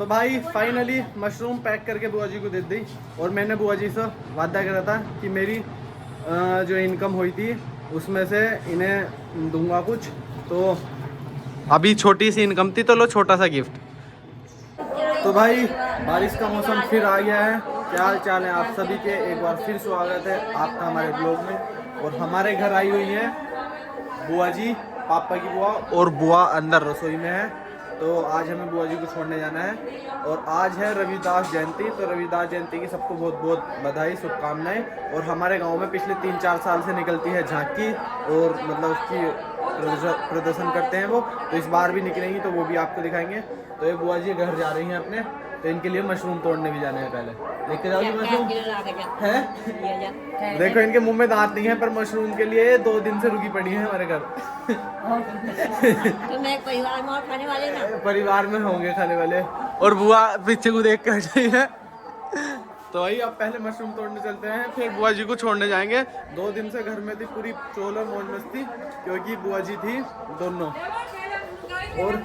भाई finally mushroom pack करके बुआ जी को दे दी। और मैंने बुआ जी से वादा करा था कि मेरी जो इनकम हुई थी उसमें से इन्हें दूंगा कुछ। तो अभी छोटी सी इनकम थी तो लो छोटा सा गिफ्ट। तो भाई बारिश का मौसम फिर आ गया है। क्या हाल चाल है आप सभी के, एक बार फिर स्वागत है आपका हमारे ब्लॉग में। और हमारे घर आई हुई है बुआ जी, पापा की बुआ, और बुआ अंदर रसोई में है। तो आज हमें बुआ जी को छोड़ने जाना है। और आज है रविदास जयंती, तो रविदास जयंती की सबको बहुत बहुत बधाई, शुभकामनाएं। और हमारे गांव में पिछले 3-4 साल से निकलती है झांकी, और मतलब उसकी प्रदर्शन करते हैं वो। तो इस बार भी निकलेंगी तो वो भी आपको दिखाएंगे। तो ये बुआ जी घर जा रही हैं अपने, तो इनके लिए मशरूम तोड़ने भी जाने हैं। पहले लेके जाओगी मशरूम है। देखो इनके मुंह में दांत नहीं है, पर मशरूम के लिए 2 दिन से रुकी पड़ी है हमारे घर। तो मैं परिवार में और खाने वाले ना, परिवार में होंगे खाने वाले। और बुआ पीछे को देख कर रही है। तो वही अब पहले मशरूम तोड़ने चलते हैं, फिर बुआ जी को छोड़ने जाएंगे। 2 दिन से घर में थी पूरी चोल और मौज मस्ती, क्योंकि बुआ जी थी दोनों। और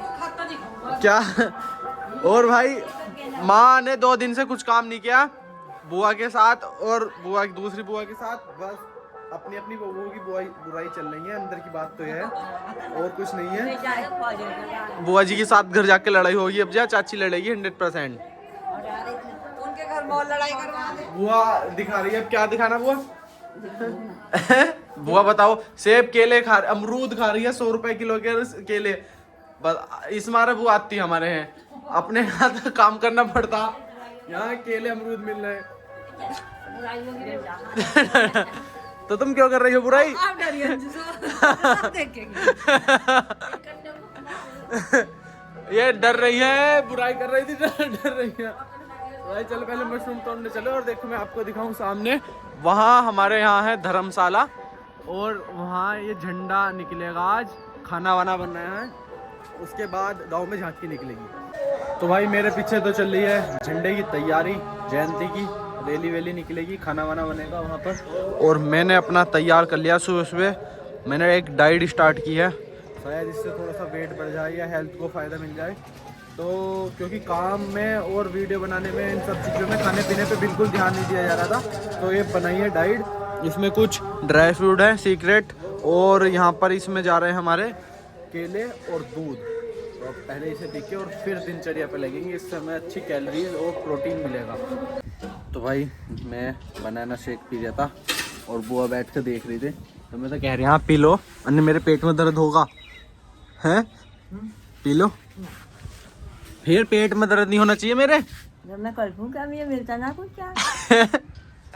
क्या, और भाई माँ ने 2 दिन से कुछ काम नहीं किया बुआ के साथ, और बुआ की दूसरी बुआ के साथ बस अपनी अपनी बहू की बुराई चल रही है। अंदर की बात तो यह है, और कुछ नहीं है। बुआ जी के साथ घर जाके लड़ाई होगी अब, जा चाची लड़ेगी 100%। उनके घर में लड़ाई करवा दे। बुआ दिखा रही है, अब क्या दिखाना बुआ? बुआ बताओ, सेब केले खा, अमरूद खा रही है 100 रुपए किलो के केले। इस मारे बुआ आती हमारे हैं, अपने हाथ काम करना पड़ता, यहाँ केले अमरूद मिल रहे हैं। तो तुम क्यों कर रही हो बुराई? ये डर रही है, बुराई कर रही थी, डर रही है। भाई चलो पहले मशरूम तोड़ने चलो। और देखो मैं आपको दिखाऊं सामने, वहाँ हमारे यहाँ है धर्मशाला, और वहाँ ये झंडा निकलेगा आज, खाना वाना बन रहा है, उसके बाद गांव में झांकी निकलेगी। तो भाई मेरे पीछे तो चल रही है झंडे की तैयारी, जयंती की रैली वैली निकलेगी, खाना वाना बनेगा वहाँ पर। और मैंने अपना तैयार कर लिया, सुबह सुबह मैंने एक डाइट स्टार्ट की है, शायद इससे थोड़ा सा वेट बढ़ जाए या हेल्थ को फ़ायदा मिल जाए। तो क्योंकि काम में और वीडियो बनाने में, इन सब चीज़ों में, खाने पीने पे बिल्कुल ध्यान नहीं दिया जा रहा था। तो ये बनाई है डाइट, इसमें कुछ ड्राई फ्रूट है सीक्रेट, और यहाँ पर इसमें जा रहे हैं हमारे केले और दूध। तो अब पहले इसे पी के और फिर दिनचर्या पे लगेंगे, इससे हमें अच्छी कैलोरीज और प्रोटीन मिलेगा। तो भाई मैं बनाना शेक पी रहा था, और बुआ बैठ कर देख रही थी, तो मैं तो कह रही हूँ आप पी लो, अन्य मेरे पेट में दर्द होगा, हैं? पी लो, फिर पेट में दर्द नहीं होना चाहिए मेरे। जब मैं कल क्या मुझे मिलता ना कुछ, क्या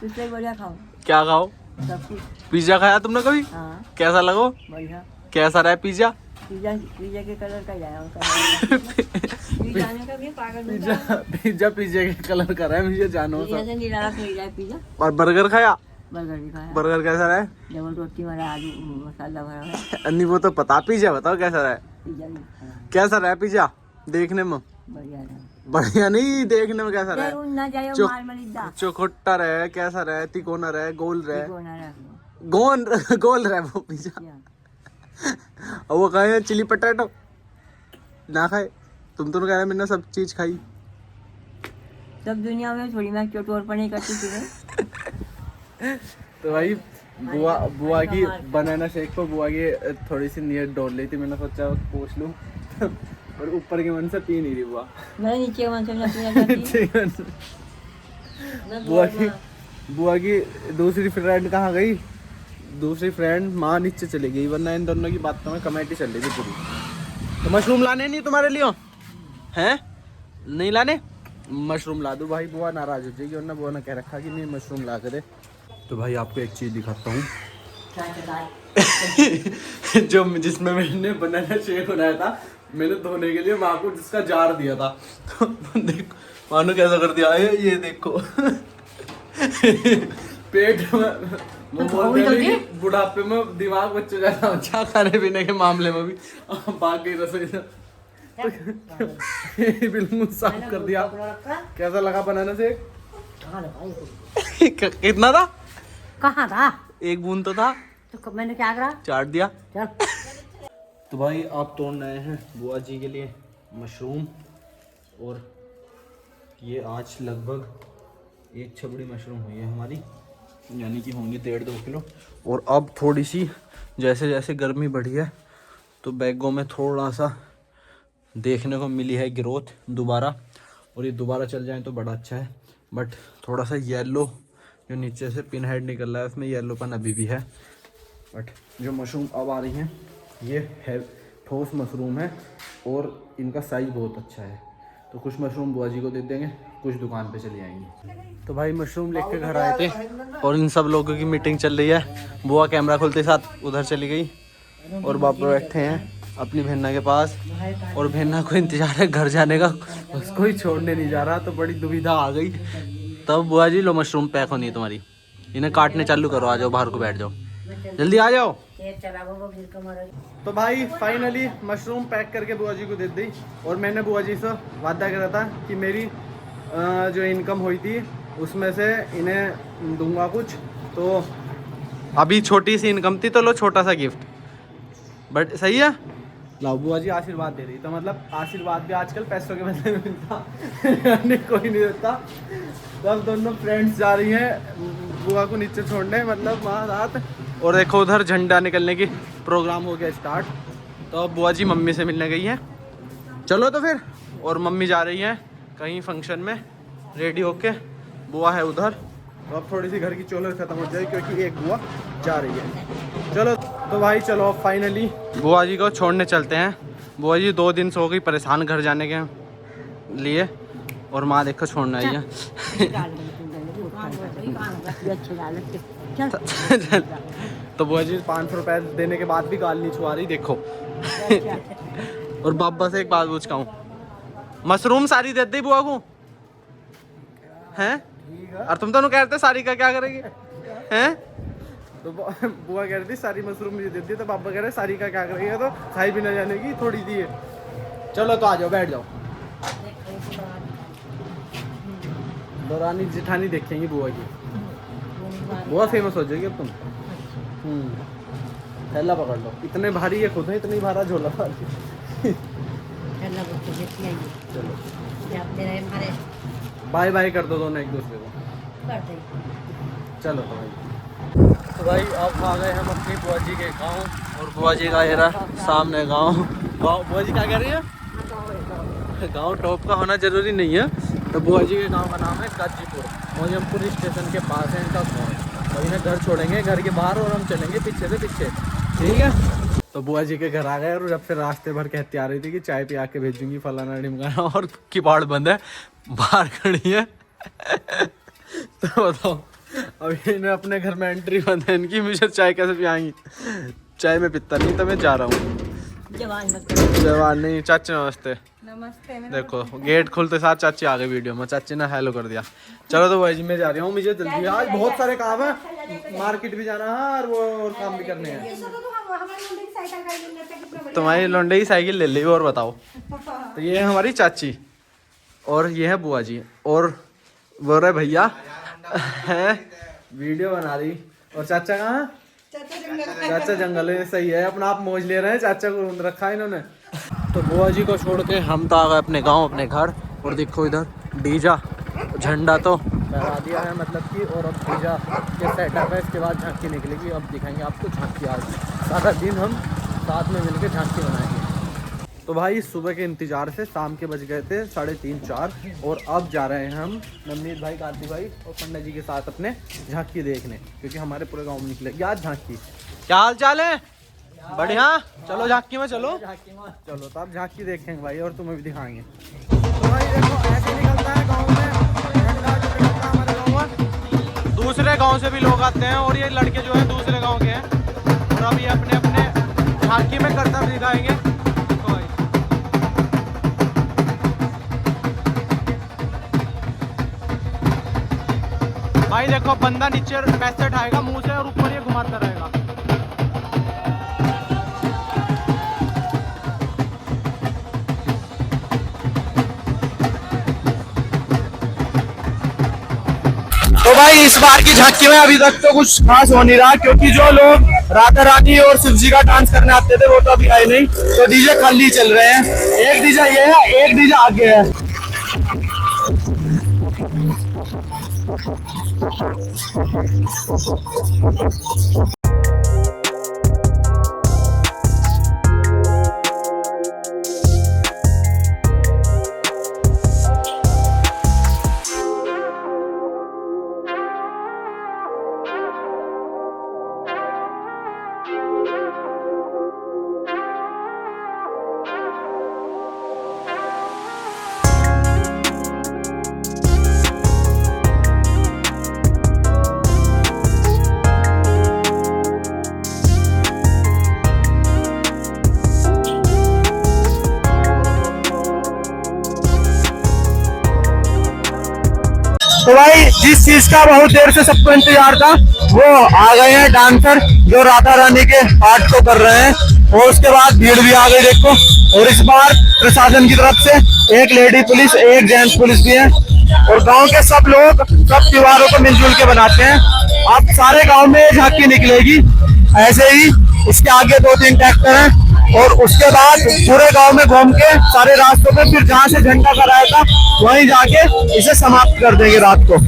पिछले बढ़िया खाऊं। क्या खाओ? सब कुछ। पिज्जा खाया तुमने कभी? हाँ। कैसा लगो? बढ़िया। कैसा रहा पिज्जा? पिज्जा के कलर का जाया पिज्जा के कलर का रहा है, मुझे जानो पिज्जा। और बर्गर खाया? बर्गर भी खाया। बर्गर कैसा रहा है? डबल रोटी वाला, आलू मसाला भरा है। अन्नी वो तो पता, पिज्जा बताओ कैसा रहा है? पिज्जा भी खाया। कैसा रहा है पिज्जा देखने में? बढ़िया है। बढ़िया नहीं, देखने में कैसा रहा है? चौखट्टा रहे, कैसा रहे? तिकोना रहे, गोल रहे? गोल रहे वो पिज्जा। और वो कहे चिली पटेटो ना खाए, तुम तो कह रहे मैंने सब चीज खाई। सब दुनिया में थोड़ी मैं चटोरपने करती थी। तो भाई बुआ की बनाना शेक पर बुआ की थोड़ी सी नीयत डोल ली थी, मैंने सोचा पूछ लूं। और ऊपर के मन से पी नहीं रही बुआ, मैं नीचे मन से बुआ की दूसरी फ्रेंड कहाँ गई? दूसरी फ्रेंड माँ नीचे चली गई, वरना इन दोनों की बातों में कमेटी चल रही थी पूरी। तो मशरूम लाने नहीं तुम्हारे लिए हैं? नहीं लाने? मशरूम ला दूँ भाई, बुआ नाराज हो जाएगी, वरना बुआ ने कह रखा कि नहीं मशरूम ला के दे। तो भाई आपको एक चीज़ दिखाता हूँ जो जिसमें मैंने बनाना शेक बनाया था, मैंने धोने के लिए माँ को जिसका जार दिया था। तो देखो मानो कैसा कर दिया है, ये देखो। पेट में बुढ़ापे में दिमाग बच्चों जैसा अच्छा, खाने पीने के मामले में भी बाकी रसोई बिल्कुल साफ कर दिया। कैसा लगा बनाने से? कितना था? कहाँ था? एक बूंद तो था, तो मैंने क्या करा? चाट दिया। चल। तो भाई आप तोड़ने आए हैं बुआ जी के लिए मशरूम, और ये आज लगभग 1 छबड़ी मशरूम हुई है हमारी, यानी कि होंगी 1.5-2 किलो। और अब थोड़ी सी जैसे जैसे गर्मी बढ़ी है तो बैगों में थोड़ा सा देखने को मिली है ग्रोथ दोबारा, और ये दोबारा चल जाए तो बड़ा अच्छा है। बट थोड़ा सा येलो जो नीचे से पिन हेड निकल रहा है उसमें येलोपन अभी भी है। बट जो मशरूम अब आ रही हैं ये है ठोस मशरूम है और इनका साइज़ बहुत अच्छा है। तो कुछ मशरूम बुआ जी को दे देंगे, कुछ दुकान पे चली आएंगी। तो भाई मशरूम लेके घर आए थे और इन सब लोगों की मीटिंग चल रही है। बुआ कैमरा खोलते साथ उधर चली गई और बाबा बैठे हैं अपनी बहना के पास, और बहना को इंतजार है घर जाने का, उसको ही छोड़ने नहीं जा रहा। तो बड़ी दुविधा आ गई। तब बुआ जी लो मशरूम पैक होनी है तुम्हारी, इन्हें काटने चालू करो, आ जाओ बाहर को बैठ जाओ, जल्दी आ जाओ। तो भाई फाइनली मशरूम पैक करके बुआ जी को दे दी, और मैंने बुआ जी से वादा करा था कि मेरी जो इनकम हुई थी उसमें से इन्हें दूंगा कुछ। तो अभी छोटी सी इनकम थी तो लो छोटा सा गिफ्ट, बट सही है। लाओ बुआ जी आशीर्वाद दे रही, तो मतलब आशीर्वाद भी आजकल पैसों के बदले में मिलता कोई नहीं देता। तो अब दोनों फ्रेंड्स जा रही हैं बुआ को नीचे छोड़ने, मतलब वहाँ रात। और देखो उधर झंडा निकलने की प्रोग्राम हो गया स्टार्ट। तो अब बुआ जी मम्मी से मिलने गई हैं, चलो तो फिर। और मम्मी जा रही हैं कहीं फंक्शन में रेडी होके, बुआ है उधर। तो अब थोड़ी सी घर की चोलर ख़त्म हो जाए क्योंकि एक बुआ जा रही है। चलो तो भाई चलो फाइनली बुआ जी को छोड़ने चलते हैं। बुआ जी 2 दिन से हो गई परेशान घर जाने के लिए, और माँ देखो छोड़ने आई है। तो बुआ जी 500 रुपये देने के बाद भी गाल नहीं छुआ रही, देखो। और बाबा से एक बात पूछता हूँ, मशरूम सारी दे दी बुआ को हैं? और तुम दोनों कह रहे थे सारी का क्या करेंगे हैं? तो बुआ कह रही थी सारी मशरूम मुझे दे दी, तो पापा कह रहे सारी का क्या करेंगे, तो खाई भी ना जाने की थोड़ी दी है। चलो तो आ जाओ बैठ जाओ। दौरानी जेठानी देखेंगी बुआ की, बुआ फेमस हो जाएगी अब तुम। थैला पकड़ लो, इतने भारी ये खुद है, इतनी भारा झोला भारी। चलो बाय बाय कर दो दोनों एक दूसरे को। चलो तो भाई अब आ गए हम अपनी बुआ जी के गांव, और बुआ जी का एरा सामने गांव। बुआ जी क्या कह रही है? गांव टॉप का होना जरूरी नहीं है। तो बुआ जी के गांव का नाम है गाजीपुर, मौजमपुर स्टेशन के पास है इनका गाँव। तो इन्हें घर छोड़ेंगे घर के बाहर, और हम चलेंगे पीछे से पीछे, ठीक है। तो बुआ जी के घर आ गए, और जब फिर रास्ते भर कहती आ रही थी कि चाय पिया के भेजूंगी फलाना ढिमकाना, और किबाड़ बंद है बाहर खड़ी है। तो बताओ अभी इन्हें अपने घर में एंट्री बंद है इनकी, मुझे चाय कैसे पियाएंगी? चाय में पिता नहीं, तो मैं जा रहा हूँ। जवान नहीं, चाची नमस्ते। नमस्ते। देखो गेट खुलते साथ चाची आ गई वीडियो में, चाची ने हेलो कर दिया। चलो तो भाई जी मैं जा रहा हूँ, मुझे जल्दी आज बहुत सारे काम है, मार्केट भी जाना है और वो और काम भी करने हैं। तुम्हारी लोंडे की साइकिल ले ली, और बताओ। तो ये है हमारी चाची, और ये है बुआ जी, और बोल रहे भैया है वीडियो बना रही। और चाचा कहाँ? चाचा जंगल है, सही है, अपना आप मौज ले रहे हैं, चाचा को ढूंढ रखा है इन्होंने। तो बुआ जी को छोड़ के हम तो आ गए अपने गांव अपने घर, और देखो इधर डीजा झंडा तो लगा दिया है मतलब कि, और अब डीजा के सेटअप है। इसके बाद झांकी निकलेगी, अब दिखाएंगे आपको झांकी। आज सारा दिन हम साथ में मिलकर झांकी बनाएंगे। तो भाई सुबह के इंतजार से शाम के बज गए थे 3:30-4, और अब जा रहे हैं हम नवनीत भाई, कार्तिक भाई और पंडित जी के साथ अपने झांकी देखने, क्योंकि हमारे पूरे गांव में निकलेगी आज झांकी। क्या हाल चाल है? बढ़िया, चलो झांकी में चलो। चलो तो आप झांकी देखेंगे भाई, और तुम्हें भी दिखाएंगे। तो भाई देखो ऐसे निकलता है गाँव में झंडा, जो निकलता है हमारे गाँव में। दूसरे गाँव से भी लोग आते हैं, और ये लड़के जो है दूसरे गाँव के हैं, और अब ये अपने अपने झांकी में करतब दिखाएंगे। भाई देखो बंदा नीचे पैसे उठाएगा मुंह से, और ऊपर ये घुमाता रहेगा। तो भाई इस बार की झांकी में अभी तक तो कुछ खास हो नहीं रहा, क्योंकि जो लोग राधा रानी और शिव जी का डांस करने आते थे वो तो अभी आए नहीं। तो डीजे खाली चल रहे हैं, एक डीजे ये है, एक डीजे आगे है। तो भाई जिस चीज का बहुत देर से सबको इंतजार था वो आ गए हैं डांसर जो राधा रानी के पार्ट को कर रहे हैं और उसके बाद भीड़ भी आ गई देखो। और इस बार प्रशासन की तरफ से एक लेडी पुलिस एक जेंट्स पुलिस भी है और गांव के सब लोग सब त्योहारों को मिलजुल के बनाते हैं। अब सारे गांव में झांकी निकलेगी ऐसे ही। इसके आगे 2-3 ट्रैक्टर हैं और उसके बाद पूरे गांव में घूम के सारे रास्तों पे फिर जहां से झंडा कराया था वहीं जाके इसे समाप्त कर देंगे रात को।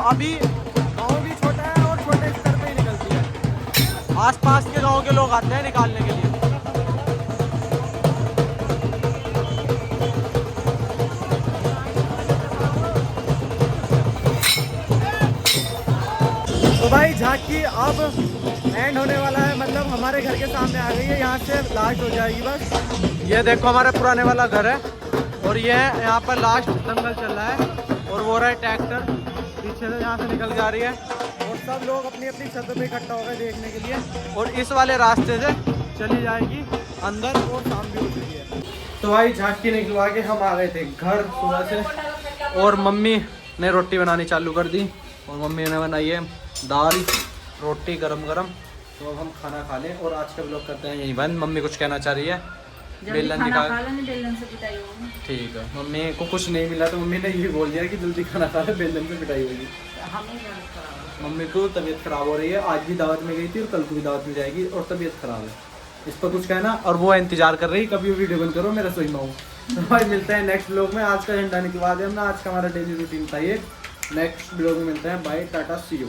अभी गांव भी छोटा है और छोटे स्तर पे ही निकलती है। आसपास के गांव के लोग आते हैं निकालने के लिए। तो भाई झांकी अब एंड होने वाला है, मतलब हमारे घर के सामने आ गई है, यहाँ से लास्ट हो जाएगी बस। ये देखो हमारे पुराने वाला घर है और ये यहाँ पर लास्ट दंगल चल रहा है और वो रहा है ट्रैक्टर पीछे से यहाँ से निकल जा रही है और सब लोग अपनी अपनी छत पे इकट्ठा हो गए देखने के लिए। और इस वाले रास्ते से चली जाएगी अंदर और शाम भी हो चुकी है। तो भाई झांकी निकलवा के हम आ गए थे घर सुबह से और मम्मी ने रोटी बनानी चालू कर दी और मम्मी ने बनाई है दाल रोटी गरम गरम। तो अब हम खाना खा लें और आज का व्लॉग करते हैं यहीं बंद। मम्मी कुछ कहना चाह रही है, बेलन निकाल। ठीक है, मम्मी को कुछ नहीं मिला तो मम्मी ने ये बोल दिया कि जल्दी खाना खा ले, बेलन से पिटाई होगी। मम्मी को तबीयत खराब हो रही है, आज भी दावत में गई थी और कल को भी दावत में जाएगी और तबीयत खराब है, इस पर कुछ कहना। और वो इंतजार कर रही कभी वीडियो बंद करो मेरा सोई में हूँ। तो भाई मिलते हैं नेक्स्ट ब्लॉग में। आज का झंडा निकलवा दे हमने, आज का हमारा डेली रूटीन था ये। नेक्स्ट ब्लॉग में मिलते हैं, बाय टाटा सी यू।